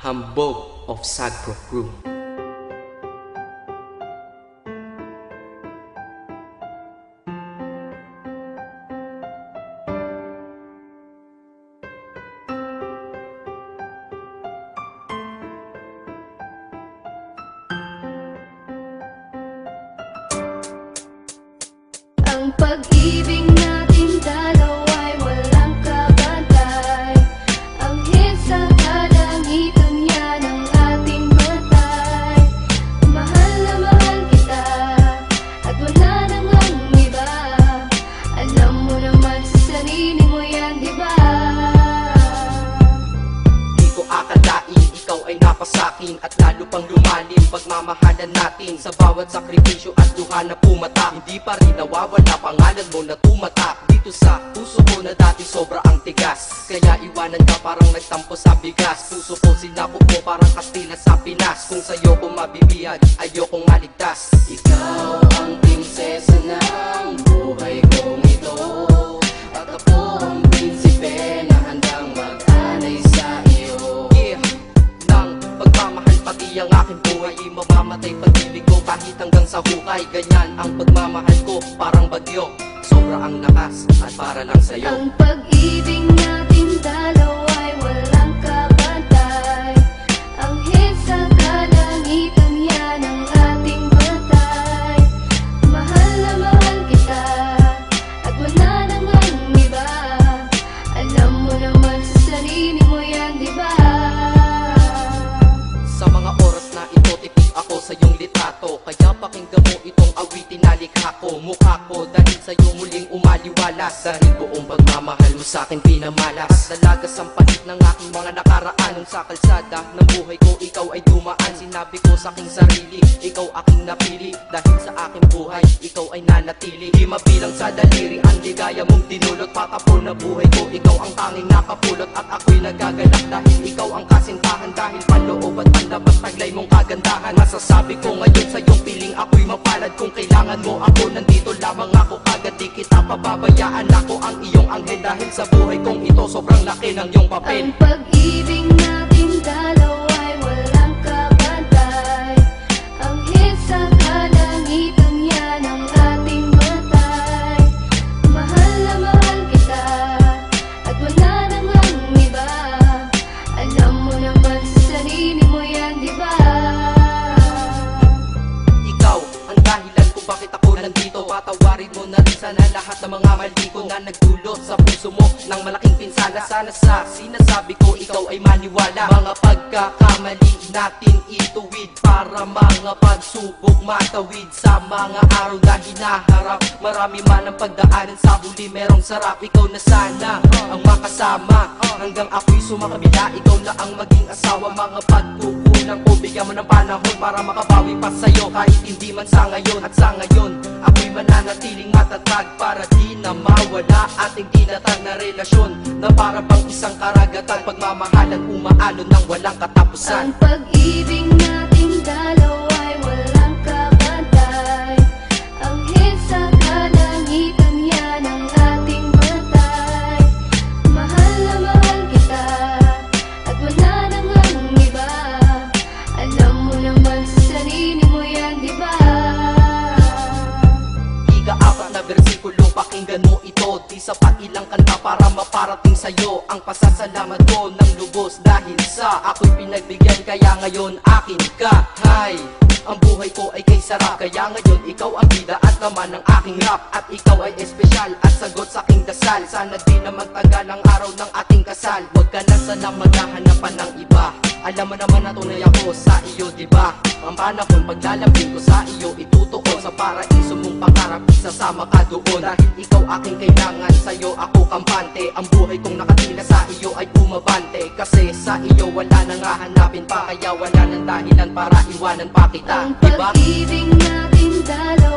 Hambog of Sagpro Crew. Ang pag-ibig natin dalawa'y walang kabantay. Ang hit sa kalangitan yan ang ating batay. Mahal na mahal kita at wala nang ang iba. Alam mo naman sa sarili mo yan, diba? Di ko akalain, ikaw ay napasakin at lalo pang lumalim pagmamahalan natin. Sa bawat sakripisyo at luha na pumatak, hindi pa rin nawawala pangalan mo na tumatak dito sa puso ko na dati sobra ang tigas. Kaya iwanan ka parang nagtampo sa bigas. Puso ko sinapok mo parang Kastila sa Pinas. Kung sa'yo ko mabibiyag, ayokong maligtas. Ikaw ang prinsesa ng buhay kong ito, at ako ang prinsipe na handang mag-alay sa iyo. Yeah, ng pagmamahal pati ang aking buhay, di mamamatay pag-ibig ko kahit hanggang sa hukay. Ganyan ang pagmamahal ko, parang bagyo, sobra ang lakas at para lang sa'yo. Ang pag-ibig natin dalawa'y walang kabantay. Ang hit sa kalangitan yan ang ating batay. Mahal na mahal kita at wala nang ang iba. Alam mo naman sa sarili mo yan, diba? Sa mga oras na ito, tipik ako sa iyong litrato. Kaya pakinggan mo itong awitin na likha ko. Mukha ko dahil sa'yo muling umaliwalas. Dahil buong pagmamahal mo sa'kin pinamalas. Nalagas ang pahit ng aking mga nakaraan. Nung sa kalsada ng buhay ko, ikaw ay dumaan. Sinabi ko sa aking sarili, ikaw aking napili. Dahil sa aking buhay, ikaw ay nanatili. Di mabilang sa daliri ang ligaya mong dinulot. Patapon na buhay ko, ikaw ang tanging nakapulot. At ako'y nagagalak dahil ikaw ang kasintahan. Dahil panloob at panlabas taglay mong kagandahan. Masasabi ko ngayon sa iyong piling ako'y mapalad. Kung kailangan mo ako, nandito lamang ako. Kagad di kita pababayaan, ako ang iyong anghel. Dahil sa buhay kong ito, sobrang laki ng iyong papel. Ang pag-ibig natin dalawa'y walang kabantay. Ang hit sa kalangitan yan ang ating batay. Mahal na mahal kita at wala nang ang iba. Alam mo naman sa sarili mo yan, diba? Ikaw ang dahilan kung bakit ako nandito. Patawarin mo na rin sana lahat ng mga mali ko na nagdulot sa puso mo ng malaking pinsala. Sana sa sinasabi ko ikaw ay maniwala. Mga pagkakamali natin ituwid para mga pagsubok matawid. Sa mga araw na hinaharap, marami man ang pagdaanan, sa huli merong sarap. Ikaw na sana ang makasama hanggang ako'y sumakabila. Ikaw na ang maging asawa. Mga pagkukulang ko, bigyan mo ng panahon para makabawi pa sa'yo. Kahit hindi man sa ngayon, at sa ngayon ako'y mananatiling matatag para di na mawala ating tinatag na relasyon na para bang isang karagatan. Pagmamahalan umaalon ng walang katapusan. Ang pag-ibig natin dalawa'y walang kabantay. Ang hit sa kalangitan yan ang ating batay. Mahal na mahal kita at wala nang ang iba. Alam mo naman sa sarili mo yan, diba? Ika-4 na bersikulo, pakinggan mo ito. Di sapat ilang kanta para maparating sa'yo ang pasasalamat ko ng lubos. Dahil sa ako'y pinagbigyan, kaya ngayon akin ka. Hay, ang buhay ko ay kay sarap. Kaya ngayon ikaw ang bida at naman ng aking rap. At ikaw ay espesyal at sagot sa aking dasal. Sana di na magtagal ang araw ng ating kasal. Huwag ka na sana maghahanapan ng iba. Alam mo naman na tunay ako sa iyo, diba? Ang panahon paglalambing ko sa iyo, itutuon sa paraiso mong pangarap. Isasama ka doon dahil ikaw aking kailangan. Sa'yo ako kampante. Ang buhay kong nakatila sa iyo ay bumabante. Kasi sa iyo wala nang hahanapin pa. Kaya wala nang dahilan para iwanan pa kita, Ang diba? pag-ibig natin dalawa